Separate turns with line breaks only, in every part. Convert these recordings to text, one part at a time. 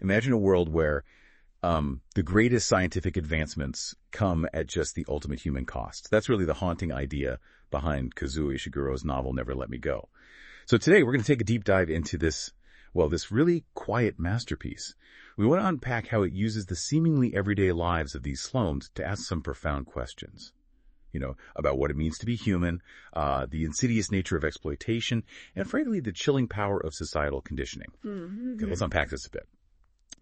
Imagine a world where the greatest scientific advancements come at just the ultimate human cost. That's really the haunting idea behind Kazuo Ishiguro's novel, Never Let Me Go. So today we're going to take a deep dive into this really quiet masterpiece. We want to unpack how it uses the seemingly everyday lives of these clones to ask some profound questions. About what it means to be human, the insidious nature of exploitation, and frankly, the chilling power of societal conditioning. Mm-hmm. Okay, let's unpack this a bit.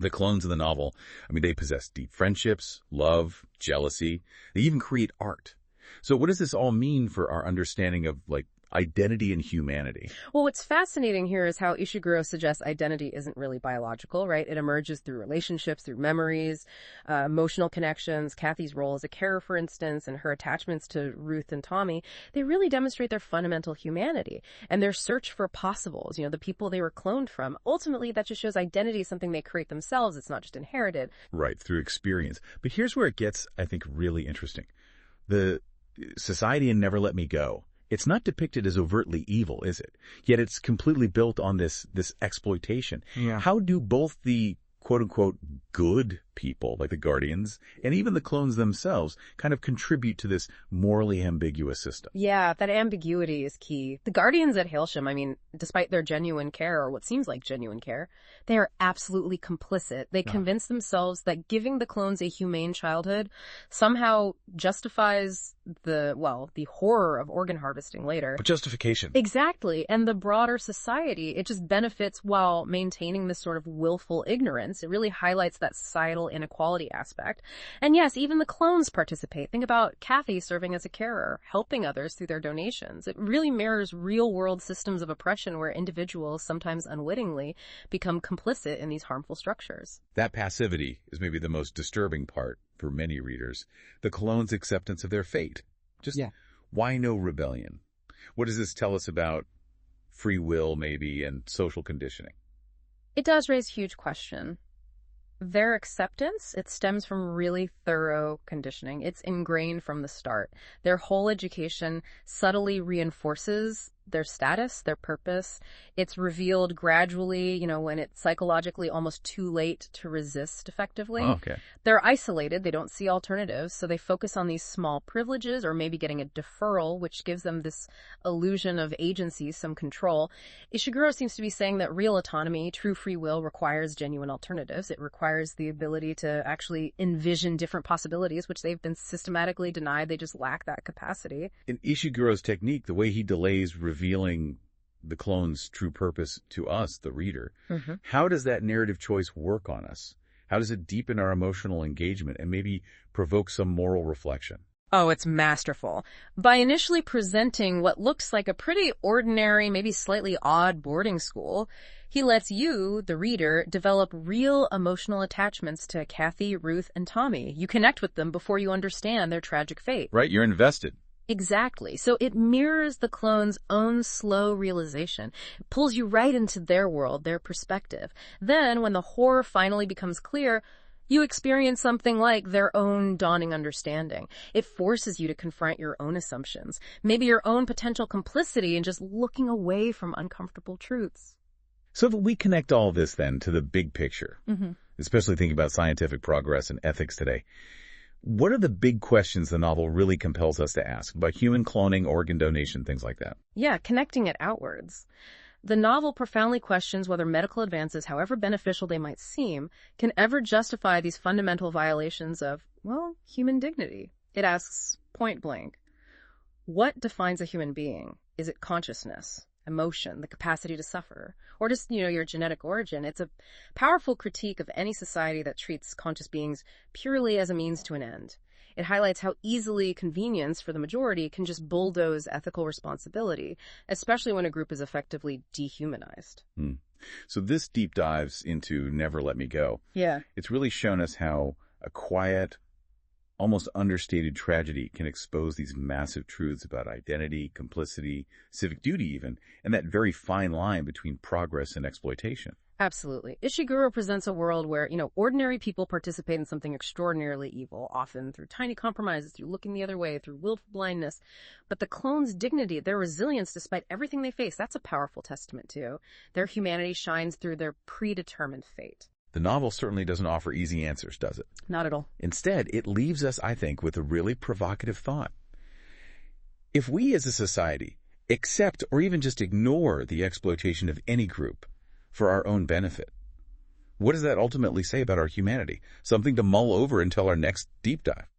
The clones in the novel, they possess deep friendships, love, jealousy. They even create art. So what does this all mean for our understanding of, identity and humanity?
Well, what's fascinating here is how Ishiguro suggests identity isn't really biological, right? It emerges through relationships, through memories, emotional connections. Kathy's role as a carer, for instance, and her attachments to Ruth and Tommy, they really demonstrate their fundamental humanity and their search for possibles, the people they were cloned from. Ultimately, that just shows identity is something they create themselves. It's not just inherited.
Right, through experience. But here's where it gets, I think, really interesting. The society in Never Let Me Go, it's not depicted as overtly evil, is it? Yet it's completely built on this exploitation.
Yeah.
How do both the quote-unquote good people, like the Guardians, and even the clones themselves kind of contribute to this morally ambiguous system?
Yeah, that ambiguity is key. The Guardians at Hailsham, despite their genuine care, or what seems like genuine care, they are absolutely complicit. They convince themselves that giving the clones a humane childhood somehow justifies the horror of organ harvesting later.
But justification.
Exactly. And the broader society, it just benefits while maintaining this sort of willful ignorance. It really highlights that societal inequality aspect. And yes, even the clones participate. Think about Kathy serving as a carer, helping others through their donations. It really mirrors real-world systems of oppression where individuals, sometimes unwittingly, become complicit in these harmful structures.
That passivity is maybe the most disturbing part for many readers. The clones' acceptance of their fate. Why no rebellion? What does this tell us about free will, maybe, and social conditioning?
It does raise huge question. Their acceptance, it stems from really thorough conditioning. It's ingrained from the start. Their whole education subtly reinforces their status, their purpose. It's revealed gradually, when it's psychologically almost too late to resist effectively.
Oh, okay.
They're isolated. They don't see alternatives. So they focus on these small privileges or maybe getting a deferral, which gives them this illusion of agency, some control. Ishiguro seems to be saying that real autonomy, true free will, requires genuine alternatives. It requires the ability to actually envision different possibilities, which they've been systematically denied. They just lack that capacity.
In Ishiguro's technique, the way he delays revealing the clone's true purpose to us, the reader, how does that narrative choice work on us? How does it deepen our emotional engagement and maybe provoke some moral reflection?
Oh, it's masterful. By initially presenting what looks like a pretty ordinary, maybe slightly odd boarding school, he lets you, the reader, develop real emotional attachments to Kathy, Ruth, and Tommy. You connect with them before you understand their tragic fate.
Right, you're invested.
Exactly. So it mirrors the clone's own slow realization. It pulls you right into their world, their perspective. Then, when the horror finally becomes clear, you experience something like their own dawning understanding. It forces you to confront your own assumptions, maybe your own potential complicity in just looking away from uncomfortable truths.
So if we connect all this then to the big picture, especially thinking about scientific progress and ethics today, what are the big questions the novel really compels us to ask about human cloning, organ donation, things like that?
Yeah, connecting it outwards. The novel profoundly questions whether medical advances, however beneficial they might seem, can ever justify these fundamental violations of, human dignity. It asks, point blank, what defines a human being? Is it consciousness, emotion, the capacity to suffer, or just, your genetic origin? It's a powerful critique of any society that treats conscious beings purely as a means to an end. It highlights how easily convenience for the majority can just bulldoze ethical responsibility, especially when a group is effectively dehumanized.
So this deep dives into Never Let Me Go.
Yeah.
It's really shown us how a quiet, almost understated tragedy can expose these massive truths about identity, complicity, civic duty even, and that very fine line between progress and exploitation.
Absolutely. Ishiguro presents a world where, ordinary people participate in something extraordinarily evil, often through tiny compromises, through looking the other way, through willful blindness. But the clones' dignity, their resilience despite everything they face, that's a powerful testament too. Their humanity shines through their predetermined fate.
The novel certainly doesn't offer easy answers, does it?
Not at all.
Instead, it leaves us, I think, with a really provocative thought. If we as a society accept or even just ignore the exploitation of any group for our own benefit, what does that ultimately say about our humanity? Something to mull over until our next deep dive.